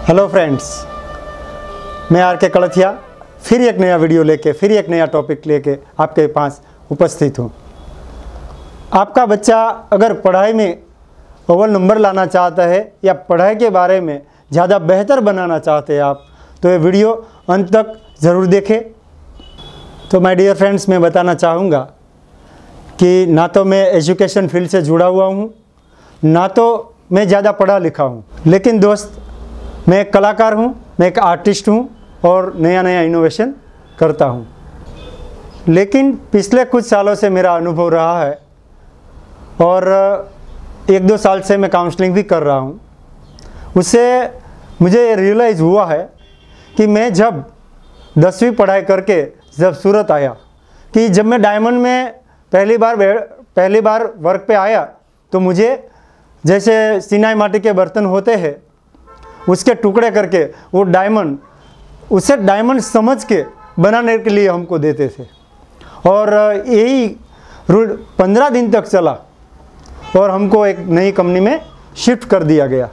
Hello friends, मैं are के कड़थिया फिर एक नया वीडियो लेके फिर एक नया टॉपिक लेके आपके पास उपस्थित हूँ। आपका बच्चा अगर पढ़ाई में अव्वल नंबर लाना चाहता है या पढ़ाई के बारे में ज़्यादा बेहतर बनाना चाहते हैं आप, तो ये वीडियो अंत तक ज़रूर देखें। तो माय डियर फ्रेंड्स, मैं बताना चाहूँगा कि ना तो मैं एजुकेशन फील्ड से जुड़ा हुआ हूँ, ना तो मैं ज़्यादा पढ़ा लिखा हूँ, लेकिन दोस्त मैं एक कलाकार हूँ, मैं एक आर्टिस्ट हूँ और नया नया इनोवेशन करता हूँ। लेकिन पिछले कुछ सालों से मेरा अनुभव रहा है और 1-2 साल से मैं काउंसलिंग भी कर रहा हूँ। उससे मुझे रियलाइज़ हुआ है कि मैं जब 10वीं पढ़ाई करके जब सूरत आया, कि जब मैं डायमंड में पहली बार वर्क पे आया, तो मुझे जैसे चिनाई माटी के बर्तन होते हैं उसके टुकड़े करके वो डायमंड, उसे डायमंड समझ के बनाने के लिए हमको देते थे। और यही रूल 15 दिन तक चला और हमको एक नई कंपनी में शिफ्ट कर दिया गया।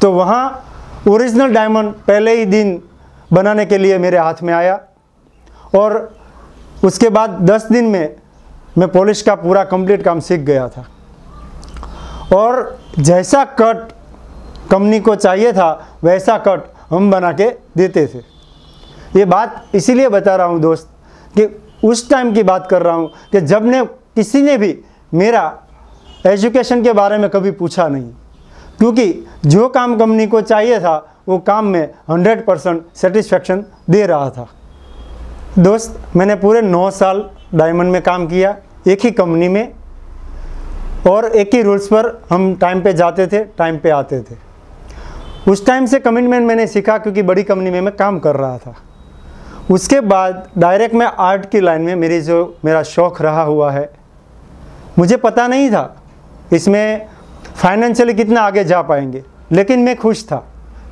तो वहाँ ओरिजिनल डायमंड पहले ही दिन बनाने के लिए मेरे हाथ में आया और उसके बाद 10 दिन में मैं पॉलिश का पूरा कंप्लीट काम सीख गया था। और जैसा कट कंपनी को चाहिए था वैसा कट हम बना के देते थे। ये बात इसीलिए बता रहा हूँ दोस्त कि उस टाइम की बात कर रहा हूँ कि जब किसी ने भी मेरा एजुकेशन के बारे में कभी पूछा नहीं, क्योंकि जो काम कंपनी को चाहिए था वो काम में 100% सेटिस्फेक्शन दे रहा था। दोस्त, मैंने पूरे 9 साल डायमंड में काम किया, एक ही कंपनी में, और एक ही रूल्स पर हम टाइम पे जाते थे, टाइम पे आते थे। उस टाइम से कमिटमेंट मैंने सीखा, क्योंकि बड़ी कंपनी में मैं काम कर रहा था। उसके बाद डायरेक्ट मैं आर्ट की लाइन में मेरा शौक़ रहा हुआ है। मुझे पता नहीं था इसमें फाइनेंशियली कितना आगे जा पाएंगे, लेकिन मैं खुश था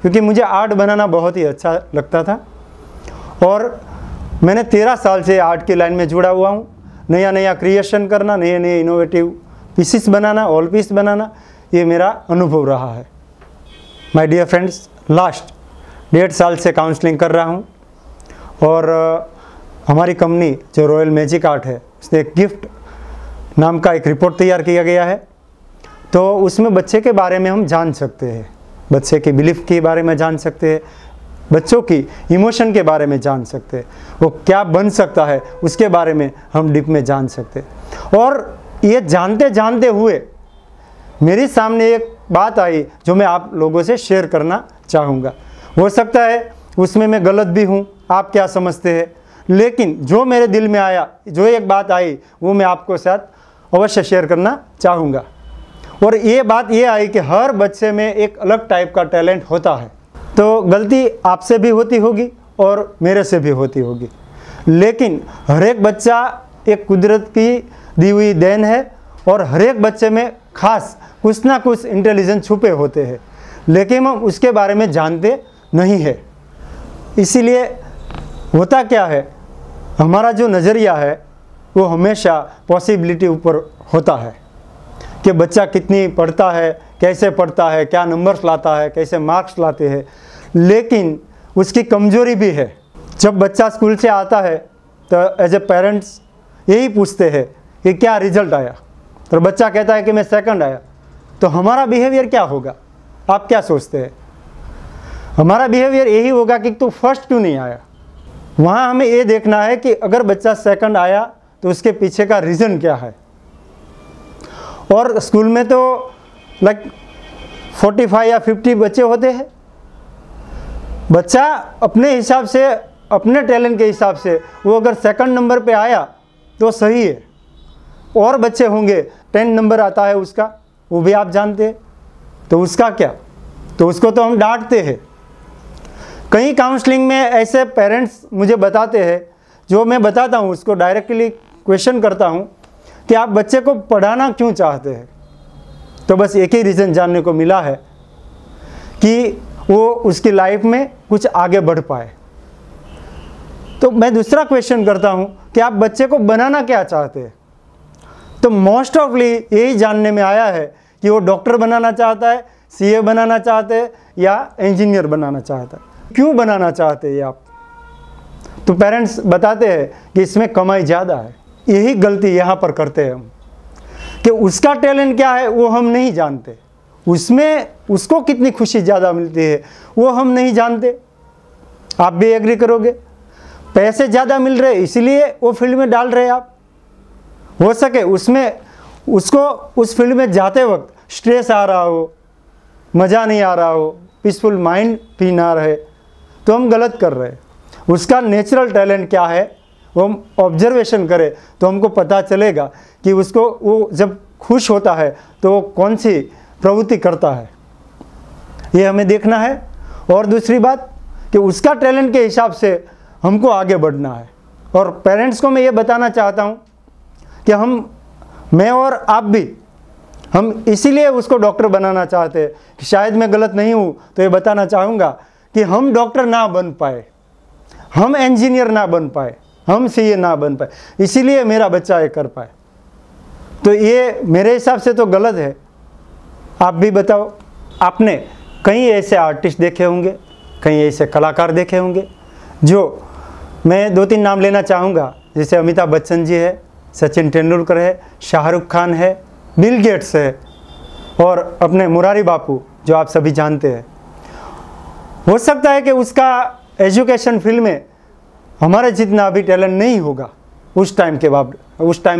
क्योंकि मुझे आर्ट बनाना बहुत ही अच्छा लगता था। और मैंने 13 साल से आर्ट की लाइन में जुड़ा हुआ हूँ। नया नया क्रिएशन करना, नए नए इनोवेटिव पीसीस बनाना, ऑल पीस बनाना, ये मेरा अनुभव रहा है। माय डियर फ्रेंड्स, लास्ट 1.5 साल से काउंसलिंग कर रहा हूँ और हमारी कंपनी जो रॉयल मैजिक आर्ट है, उसने एक गिफ्ट नाम का एक रिपोर्ट तैयार किया गया है। तो उसमें बच्चे के बारे में हम जान सकते हैं, बच्चे की बिलीफ के बारे में जान सकते हैं, बच्चों की इमोशन के बारे में जान सकते हैं, वो क्या बन सकता है उसके बारे में हम डीप में जान सकते हैं। और ये जानते जानते हुए मेरे सामने एक बात आई जो मैं आप लोगों से शेयर करना चाहूँगा। हो सकता है उसमें मैं गलत भी हूँ, आप क्या समझते हैं, लेकिन जो मेरे दिल में आया, जो एक बात आई, वो मैं आपको साथ अवश्य शेयर करना चाहूँगा। और ये बात ये आई कि हर बच्चे में एक अलग टाइप का टैलेंट होता है। तो गलती आपसे भी होती होगी और मेरे से भी होती होगी, लेकिन हर एक बच्चा एक कुदरत की दी हुई देन है और हर एक बच्चे में खास कुछ ना कुछ इंटेलिजेंस छुपे होते हैं, लेकिन हम उसके बारे में जानते नहीं है। इसीलिए होता क्या है, हमारा जो नज़रिया है वो हमेशा पॉसिबिलिटी ऊपर होता है कि बच्चा कितनी पढ़ता है, कैसे पढ़ता है, क्या नंबर्स लाता है, कैसे मार्क्स लाते हैं, लेकिन उसकी कमजोरी भी है। जब बच्चा स्कूल से आता है तो एज ए पेरेंट्स यही पूछते हैं कि क्या रिजल्ट आया, तो बच्चा कहता है कि मैं सेकंड आया। तो हमारा बिहेवियर क्या होगा, आप क्या सोचते हैं? हमारा बिहेवियर यही होगा कि तू फर्स्ट क्यों नहीं आया। वहाँ हमें ये देखना है कि अगर बच्चा सेकंड आया तो उसके पीछे का रीज़न क्या है। और स्कूल में तो लाइक 45 या 50 बच्चे होते हैं। बच्चा अपने हिसाब से, अपने टैलेंट के हिसाब से वो अगर सेकंड नंबर पे आया तो सही है, और बच्चे होंगे 10 नंबर आता है उसका, वो भी आप जानते हैं, तो उसका क्या, तो उसको तो हम डांटते हैं। कई काउंसलिंग में ऐसे पेरेंट्स मुझे बताते हैं, जो मैं बताता हूँ उसको डायरेक्टली क्वेश्चन करता हूँ कि आप बच्चे को पढ़ाना क्यों चाहते हैं। तो बस एक ही रीज़न जानने को मिला है कि वो उसकी लाइफ में कुछ आगे बढ़ पाए। तो मैं दूसरा क्वेश्चन करता हूँ कि आप बच्चे को बनाना क्या चाहते हैं। तो मोस्ट ऑफली यही जानने में आया है कि वो डॉक्टर बनाना चाहता है, सीए बनाना चाहते हैं या इंजीनियर बनाना चाहता है। क्यों बनाना चाहते हैं आप? तो पेरेंट्स बताते हैं कि इसमें कमाई ज़्यादा है। यही गलती यहाँ पर करते हैं हम, कि उसका टैलेंट क्या है वो हम नहीं जानते, उसमें उसको कितनी खुशी ज़्यादा मिलती है वो हम नहीं जानते। आप भी एग्री करोगे, पैसे ज़्यादा मिल रहे इसलिए वो फील्ड में डाल रहे आप। हो सके उसमें उसको उस फील्ड में जाते वक्त स्ट्रेस आ रहा हो, मज़ा नहीं आ रहा हो, पीसफुल माइंड भी ना रहे, तो हम गलत कर रहे हैं। उसका नेचुरल टैलेंट क्या है वो हम ऑब्जर्वेशन करें तो हमको पता चलेगा कि उसको वो जब खुश होता है तो वो कौन सी प्रवृत्ति करता है, ये हमें देखना है। और दूसरी बात कि उसका टैलेंट के हिसाब से हमको आगे बढ़ना है। और पेरेंट्स को मैं ये बताना चाहता हूँ कि मैं और आप भी हम इसीलिए उसको डॉक्टर बनाना चाहते हैं। शायद मैं गलत नहीं हूँ तो ये बताना चाहूँगा कि हम डॉक्टर ना बन पाए, हम इंजीनियर ना बन पाए, हम सीए ना बन पाए, इसीलिए मेरा बच्चा ये कर पाए। तो ये मेरे हिसाब से तो गलत है। आप भी बताओ, आपने कई ऐसे आर्टिस्ट देखे होंगे, कई ऐसे कलाकार देखे होंगे, जो मैं 2-3 नाम लेना चाहूँगा, जैसे अमिताभ बच्चन जी है, सचिन तेंदुलकर है, शाहरुख खान है, बिल गेट्स है, और अपने मुरारी बापू जो आप सभी जानते हैं। हो सकता है कि उसका एजुकेशन फील्ड में हमारे जितना अभी टैलेंट नहीं होगा उस टाइम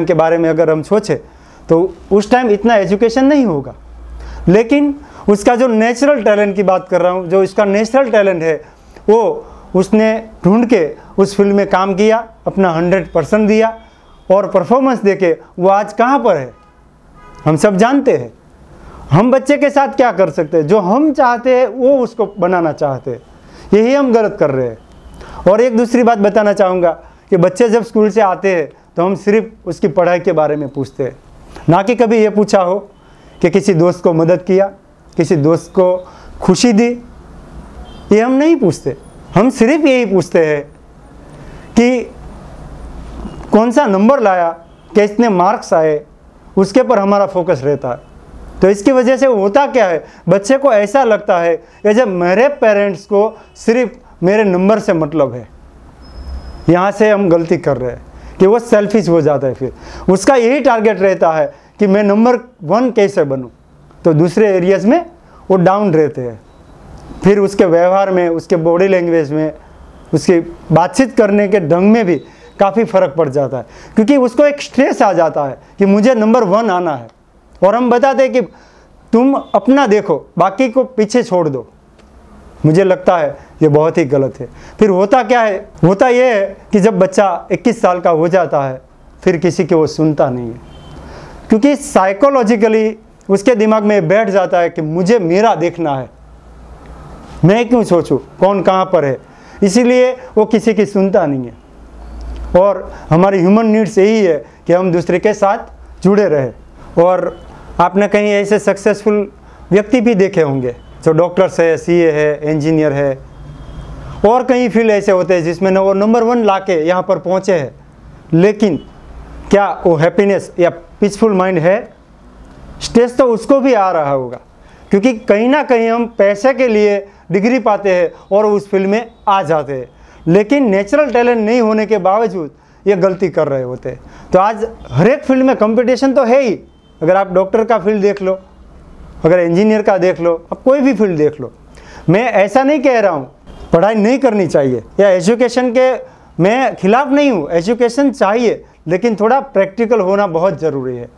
के बारे में अगर हम सोचें तो उस टाइम इतना एजुकेशन नहीं होगा, लेकिन उसका जो नेचुरल टैलेंट की बात कर रहा हूँ, जो इसका नेचुरल टैलेंट है वो उसने ढूंढ के उस फील्ड में काम किया, अपना 100% दिया और परफॉर्मेंस देके वो आज कहाँ पर है हम सब जानते हैं। हम बच्चे के साथ क्या कर सकते हैं, जो हम चाहते हैं वो उसको बनाना चाहते हैं, यही हम गलत कर रहे हैं। और एक दूसरी बात बताना चाहूँगा कि बच्चे जब स्कूल से आते हैं तो हम सिर्फ उसकी पढ़ाई के बारे में पूछते हैं, ना कि कभी ये पूछा हो कि किसी दोस्त को मदद किया, किसी दोस्त को खुशी दी, ये हम नहीं पूछते। हम सिर्फ यही पूछते हैं कि कौन सा नंबर लाया, कितने मार्क्स आए, उसके पर हमारा फोकस रहता है। तो इसकी वजह से होता क्या है, बच्चे को ऐसा लगता है कि जब मेरे पेरेंट्स को सिर्फ मेरे नंबर से मतलब है। यहाँ से हम गलती कर रहे हैं कि वो सेल्फिश हो जाता है। फिर उसका यही टारगेट रहता है कि मैं नंबर 1 कैसे बनूं, तो दूसरे एरियाज में वो डाउन रहते हैं। फिर उसके व्यवहार में, उसके बॉडी लैंग्वेज में, उसकी बातचीत करने के ढंग में भी काफ़ी फ़र्क पड़ जाता है, क्योंकि उसको एक स्ट्रेस आ जाता है कि मुझे नंबर 1 आना है। और हम बताते हैं कि तुम अपना देखो, बाकी को पीछे छोड़ दो। मुझे लगता है ये बहुत ही गलत है। फिर होता क्या है, होता ये है कि जब बच्चा 21 साल का हो जाता है फिर किसी की वो सुनता नहीं है, क्योंकि साइकोलॉजिकली उसके दिमाग में बैठ जाता है कि मुझे मेरा देखना है, मैं क्यों सोचूं कौन कहाँ पर है, इसीलिए वो किसी की सुनता नहीं है। और हमारी ह्यूमन नीड्स यही है कि हम दूसरे के साथ जुड़े रहे। और आपने कहीं ऐसे सक्सेसफुल व्यक्ति भी देखे होंगे जो डॉक्टर्स है, सीए है, इंजीनियर है, और कई फील्ड ऐसे होते हैं जिसमें वो नंबर 1 लाके यहाँ पर पहुँचे हैं, लेकिन क्या वो हैप्पीनेस या पीसफुल माइंड है? स्ट्रेस तो उसको भी आ रहा होगा, क्योंकि कहीं ना कहीं हम पैसे के लिए डिग्री पाते हैं और उस फील्ड में आ जाते हैं, लेकिन नेचुरल टैलेंट नहीं होने के बावजूद ये गलती कर रहे होते हैं। तो आज हर एक फील्ड में कंपटीशन तो है ही। अगर आप डॉक्टर का फील्ड देख लो, अगर इंजीनियर का देख लो, आप कोई भी फील्ड देख लो। मैं ऐसा नहीं कह रहा हूँ पढ़ाई नहीं करनी चाहिए या एजुकेशन के मैं खिलाफ नहीं हूँ, एजुकेशन चाहिए, लेकिन थोड़ा प्रैक्टिकल होना बहुत ज़रूरी है।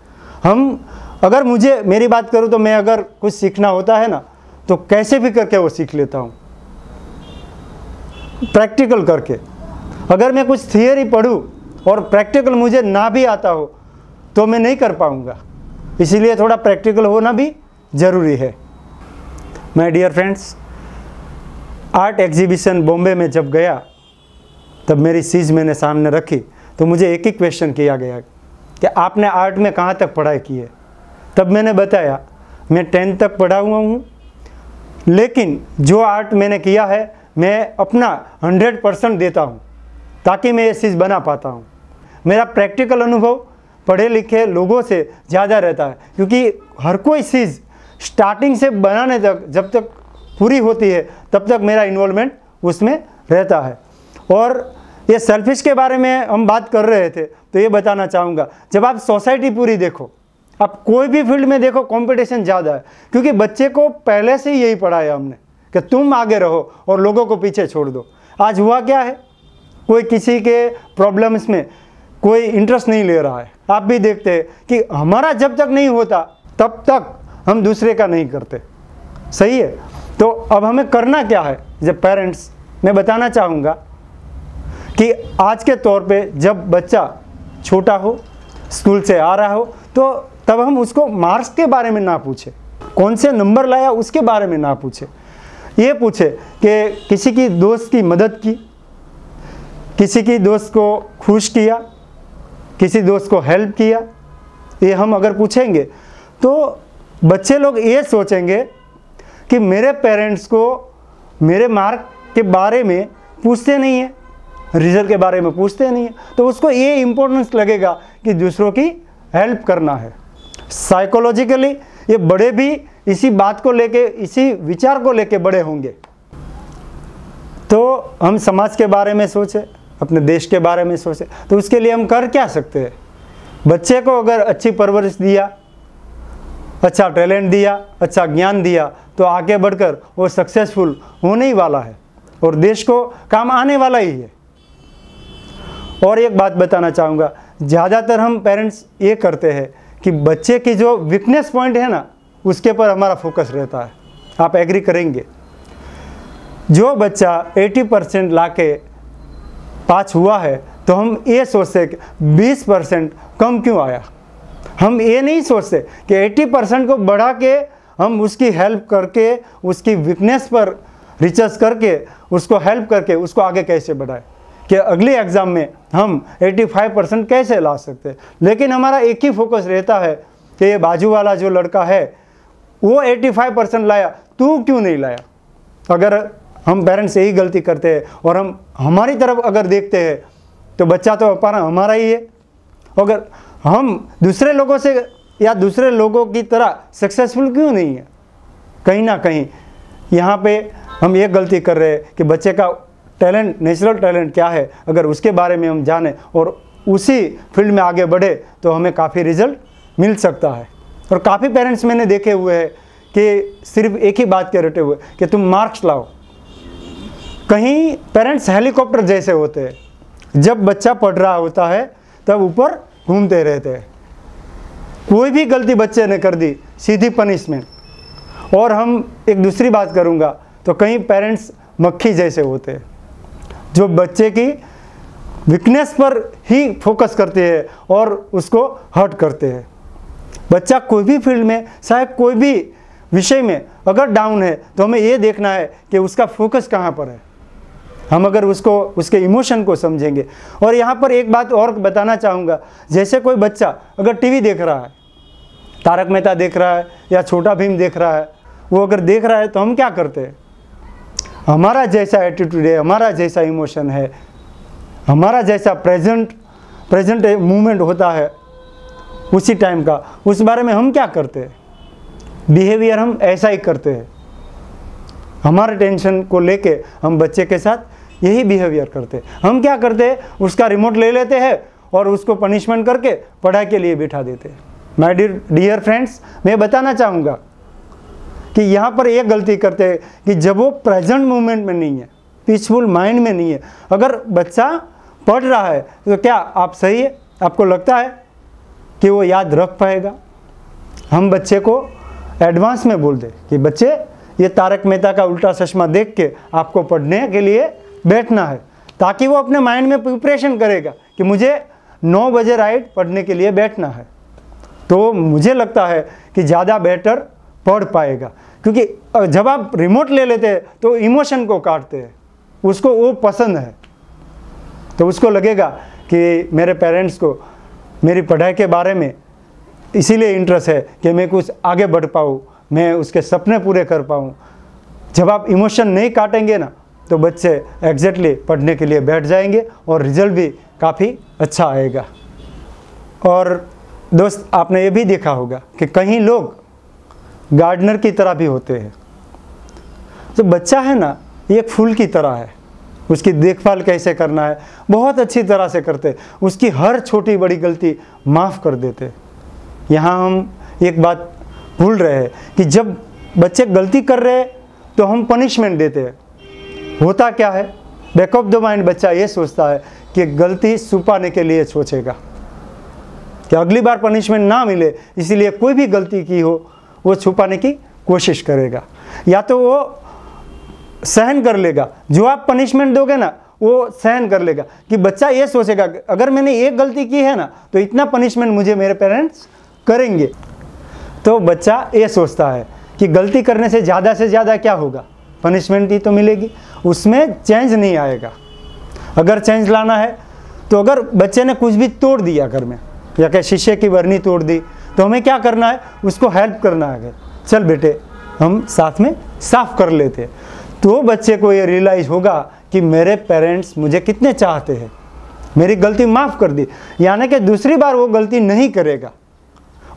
अगर मेरी बात करूँ तो मैं अगर कुछ सीखना होता है ना तो कैसे भी करके वो सीख लेता हूँ, प्रैक्टिकल करके। अगर मैं कुछ थियरी पढ़ूँ और प्रैक्टिकल मुझे ना भी आता हो तो मैं नहीं कर पाऊँगा, इसीलिए थोड़ा प्रैक्टिकल होना भी ज़रूरी है। My dear friends, art exhibition Bombay में जब गया तब मेरी चीज़ मैंने सामने रखी तो मुझे एक ही क्वेश्चन किया गया कि आपने आर्ट में कहाँ तक पढ़ाई की है। तब मैंने बताया मैं 10th तक पढ़ा हुआ हूँ, लेकिन जो आर्ट मैंने किया है मैं अपना 100% देता हूँ ताकि मैं ये चीज़ बना पाता हूँ। मेरा प्रैक्टिकल अनुभव पढ़े लिखे लोगों से ज़्यादा रहता है, क्योंकि हर कोई चीज़ स्टार्टिंग से बनाने तक जब तक पूरी होती है तब तक मेरा इन्वॉल्वमेंट उसमें रहता है। और ये सेल्फिश के बारे में हम बात कर रहे थे, तो ये बताना चाहूँगा, जब आप सोसाइटी पूरी देखो, आप कोई भी फील्ड में देखो, कंपटीशन ज़्यादा है, क्योंकि बच्चे को पहले से ही यही पढ़ाया हमने कि तुम आगे रहो और लोगों को पीछे छोड़ दो। आज हुआ क्या है, कोई किसी के प्रॉब्लम्स में कोई इंटरेस्ट नहीं ले रहा है। आप भी देखते हैं कि हमारा जब तक नहीं होता तब तक हम दूसरे का नहीं करते, सही है। तो अब हमें करना क्या है, जब पेरेंट्स, मैं बताना चाहूँगा कि आज के तौर पे जब बच्चा छोटा हो, स्कूल से आ रहा हो, तो तब हम उसको मार्क्स के बारे में ना पूछे, कौन से नंबर लाया उसके बारे में ना पूछे। ये पूछे कि किसी की दोस्त की मदद की, किसी की दोस्त को खुश किया, किसी दोस्त को हेल्प किया। ये हम अगर पूछेंगे तो बच्चे लोग ये सोचेंगे कि मेरे पेरेंट्स को मेरे मार्क के बारे में पूछते नहीं है, रिजल्ट के बारे में पूछते नहीं है, तो उसको ये इम्पोर्टेंस लगेगा कि दूसरों की हेल्प करना है। साइकोलॉजिकली ये बड़े भी इसी बात को लेके, इसी विचार को लेके बड़े होंगे। तो हम समाज के बारे में सोचें, अपने देश के बारे में सोचें, तो उसके लिए हम कर क्या सकते हैं। बच्चे को अगर अच्छी परवरिश दिया, अच्छा टैलेंट दिया, अच्छा ज्ञान दिया, तो आगे बढ़कर वो सक्सेसफुल होने ही वाला है और देश को काम आने वाला ही है। और एक बात बताना चाहूँगा, ज़्यादातर हम पेरेंट्स ये करते हैं कि बच्चे की जो वीकनेस पॉइंट है ना, उसके पर हमारा फोकस रहता है। आप एग्री करेंगे, जो बच्चा 80% लाके पास हुआ है, तो हम ये सोचते कि 20% कम क्यों आया। हम ये नहीं सोचते कि 80% को बढ़ा के हम उसकी हेल्प करके, उसकी वीकनेस पर रिसर्च करके, उसको हेल्प करके उसको आगे कैसे बढ़ाए, कि अगले एग्ज़ाम में हम 85% कैसे ला सकते हैं। लेकिन हमारा एक ही फोकस रहता है कि ये बाजू वाला जो लड़का है वो 85% लाया, तू क्यों नहीं लाया। अगर हम पेरेंट्स यही गलती करते हैं और हम हमारी तरफ अगर देखते हैं, तो बच्चा तो हमारा ही है। अगर हम दूसरे लोगों से या दूसरे लोगों की तरह सक्सेसफुल क्यों नहीं है, कहीं ना कहीं यहाँ पे हम ये गलती कर रहे हैं कि बच्चे का टैलेंट, नेचुरल टैलेंट क्या है, अगर उसके बारे में हम जानें और उसी फील्ड में आगे बढ़े, तो हमें काफ़ी रिजल्ट मिल सकता है। और काफ़ी पेरेंट्स मैंने देखे हुए हैं कि सिर्फ एक ही बात के रटे हुए कि तुम मार्क्स लाओ। कहीं पेरेंट्स हेलीकॉप्टर जैसे होते हैं, जब बच्चा पढ़ रहा होता है तब ऊपर घूमते रहते हैं। कोई भी गलती बच्चे ने कर दी, सीधी पनिशमेंट। और हम एक दूसरी बात करूँगा, तो कहीं पेरेंट्स मक्खी जैसे होते हैं, जो बच्चे की वीकनेस पर ही फोकस करते हैं और उसको हर्ट करते हैं। बच्चा कोई भी फील्ड में, चाहे कोई भी विषय में अगर डाउन है, तो हमें ये देखना है कि उसका फोकस कहाँ पर है। हम अगर उसको, उसके इमोशन को समझेंगे। और यहाँ पर एक बात और बताना चाहूँगा, जैसे कोई बच्चा अगर टीवी देख रहा है, तारक मेहता देख रहा है या छोटा भीम देख रहा है, वो अगर देख रहा है, तो हम क्या करते हैं, हमारा जैसा एटीट्यूड है, हमारा जैसा इमोशन है, हमारा जैसा प्रेजेंट मूवमेंट होता है उसी टाइम का, उस बारे में हम क्या करते हैं, बिहेवियर हम ऐसा ही करते हैं। हमारे टेंशन को लेके हम बच्चे के साथ यही बिहेवियर करते हैं। हम क्या करते हैं, उसका रिमोट ले लेते हैं और उसको पनिशमेंट करके पढ़ाई के लिए बिठा देते हैं। माय डियर फ्रेंड्स, मैं बताना चाहूँगा कि यहाँ पर एक गलती करते हैं कि जब वो प्रेजेंट मोमेंट में नहीं है, पीसफुल माइंड में नहीं है, अगर बच्चा पढ़ रहा है, तो क्या आप सही है, आपको लगता है कि वो याद रख पाएगा। हम बच्चे को एडवांस में बोल दें कि बच्चे, ये तारक मेहता का उल्टा चश्मा देख के आपको पढ़ने के लिए बैठना है, ताकि वो अपने माइंड में प्रिपरेशन करेगा कि मुझे 9 बजे राइट पढ़ने के लिए बैठना है। तो मुझे लगता है कि ज़्यादा बेटर पढ़ पाएगा, क्योंकि जब आप रिमोट ले लेते हैं तो इमोशन को काटते हैं, उसको वो पसंद है, तो उसको लगेगा कि मेरे पेरेंट्स को मेरी पढ़ाई के बारे में इसीलिए इंटरेस्ट है कि मैं कुछ आगे बढ़ पाऊँ, मैं उसके सपने पूरे कर पाऊँ। जब आप इमोशन नहीं काटेंगे ना, तो बच्चे एग्जैक्टली पढ़ने के लिए बैठ जाएंगे और रिजल्ट भी काफ़ी अच्छा आएगा। और दोस्त, आपने ये भी देखा होगा कि कहीं लोग गार्डनर की तरह भी होते हैं। तो बच्चा है ना, एक फूल की तरह है, उसकी देखभाल कैसे करना है बहुत अच्छी तरह से करते, उसकी हर छोटी बड़ी गलती माफ़ कर देते। यहाँ हम एक बात भूल रहे हैं कि जब बच्चे गलती कर रहे हैं तो हम पनिशमेंट देते हैं। होता क्या है, बैक ऑफ द माइंड बच्चा ये सोचता है कि गलती छुपाने के लिए सोचेगा कि अगली बार पनिशमेंट ना मिले, इसीलिए कोई भी गलती की हो वो छुपाने की कोशिश करेगा, या तो वो सहन कर लेगा, जो आप पनिशमेंट दोगे ना वो सहन कर लेगा, कि बच्चा ये सोचेगा अगर मैंने एक गलती की है ना तो इतना पनिशमेंट मुझे मेरे पेरेंट्स करेंगे। तो बच्चा ये सोचता है कि गलती करने से ज़्यादा क्या होगा, पनिशमेंट ही तो मिलेगी, उसमें चेंज नहीं आएगा। अगर चेंज लाना है तो अगर बच्चे ने कुछ भी तोड़ दिया घर में, या क्या शीशे की बर्नी तोड़ दी, तो हमें क्या करना है, उसको हेल्प करना है। चल बेटे हम साथ में साफ कर लेते हैं। तो बच्चे को ये रियलाइज़ होगा कि मेरे पेरेंट्स मुझे कितने चाहते हैं, मेरी गलती माफ़ कर दी, यानी कि दूसरी बार वो गलती नहीं करेगा,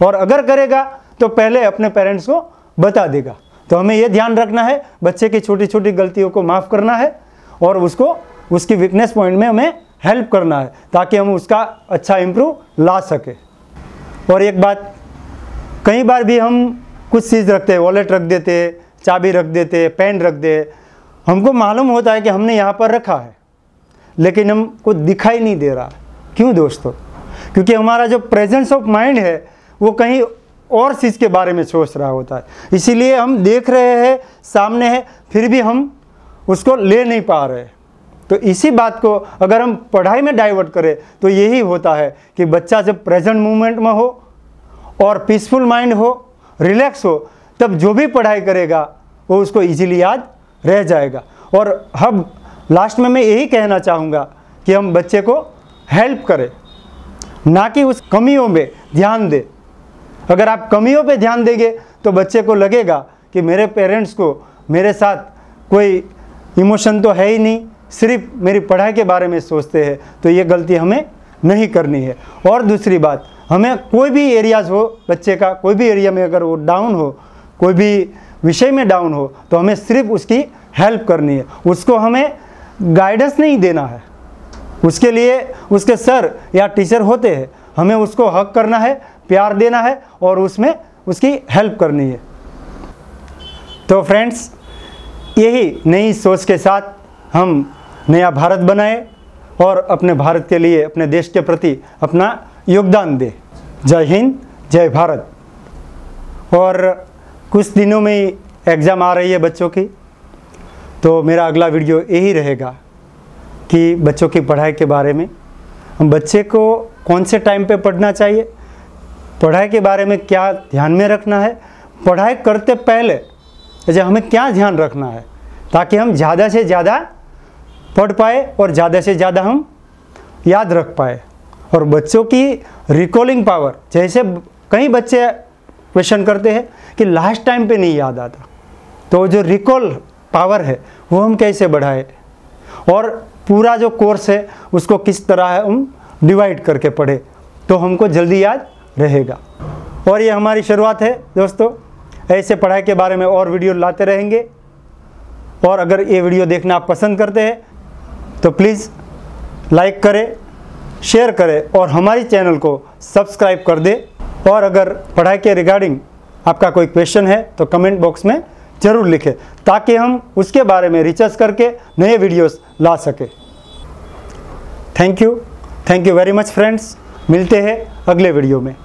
और अगर करेगा तो पहले अपने पेरेंट्स को बता देगा। तो हमें ये ध्यान रखना है, बच्चे की छोटी छोटी गलतियों को माफ़ करना है और उसको उसकी वीकनेस पॉइंट में हमें हेल्प करना है, ताकि हम उसका अच्छा इम्प्रूव ला सके। और एक बात, कई बार भी हम कुछ चीज़ रखते हैं, वॉलेट रख देते, चाबी रख देते, पेन रख दे, हमको मालूम होता है कि हमने यहाँ पर रखा है, लेकिन हमको दिखाई नहीं दे रहा। क्यों दोस्तों? क्योंकि हमारा जो प्रेजेंस ऑफ माइंड है वो कहीं और चीज़ के बारे में सोच रहा होता है, इसीलिए हम देख रहे हैं, सामने है, फिर भी हम उसको ले नहीं पा रहे। तो इसी बात को अगर हम पढ़ाई में डाइवर्ट करें तो यही होता है कि बच्चा जब प्रेजेंट मोमेंट में हो और पीसफुल माइंड हो, रिलैक्स हो, तब जो भी पढ़ाई करेगा वो उसको इजीली याद रह जाएगा। और अब लास्ट में मैं यही कहना चाहूँगा कि हम बच्चे को हेल्प करें, ना कि उस कमियों में ध्यान दें। अगर आप कमियों पे ध्यान देंगे तो बच्चे को लगेगा कि मेरे पेरेंट्स को मेरे साथ कोई इमोशन तो है ही नहीं, सिर्फ मेरी पढ़ाई के बारे में सोचते हैं, तो ये गलती हमें नहीं करनी है। और दूसरी बात, हमें कोई भी एरियाज़ हो बच्चे का, कोई भी एरिया में अगर वो डाउन हो, कोई भी विषय में डाउन हो, तो हमें सिर्फ उसकी हेल्प करनी है, उसको हमें गाइडेंस नहीं देना है। उसके लिए उसके सर या टीचर होते हैं, हमें उसको हक करना है, प्यार देना है और उसमें उसकी हेल्प करनी है। तो फ्रेंड्स, यही नई सोच के साथ हम नया भारत बनाए और अपने भारत के लिए, अपने देश के प्रति अपना योगदान दें। जय हिंद, जय भारत। और कुछ दिनों में ही एग्ज़ाम आ रही है बच्चों की, तो मेरा अगला वीडियो यही रहेगा कि बच्चों की पढ़ाई के बारे में, हम बच्चे को कौन से टाइम पे पढ़ना चाहिए, पढ़ाई के बारे में क्या ध्यान में रखना है, पढ़ाई करते पहले जैसे हमें क्या ध्यान रखना है, ताकि हम ज़्यादा से ज़्यादा पढ़ पाए और ज़्यादा से ज़्यादा हम याद रख पाए। और बच्चों की रिकॉलिंग पावर, जैसे कई बच्चे क्वेश्चन करते हैं कि लास्ट टाइम पे नहीं याद आता, तो जो रिकॉल पावर है वो हम कैसे बढ़ाए, और पूरा जो कोर्स है उसको किस तरह हम डिवाइड करके पढ़े तो हमको जल्दी याद रहेगा। और ये हमारी शुरुआत है दोस्तों, ऐसे पढ़ाई के बारे में और वीडियो लाते रहेंगे। और अगर ये वीडियो देखना आप पसंद करते हैं तो प्लीज़ लाइक करें, शेयर करें और हमारी चैनल को सब्सक्राइब कर दें। और अगर पढ़ाई के रिगार्डिंग आपका कोई क्वेश्चन है तो कमेंट बॉक्स में ज़रूर लिखें, ताकि हम उसके बारे में रिसर्च करके नए वीडियोस ला सकें। Thank you very much friends, मिलते हैं अगले वीडियो में।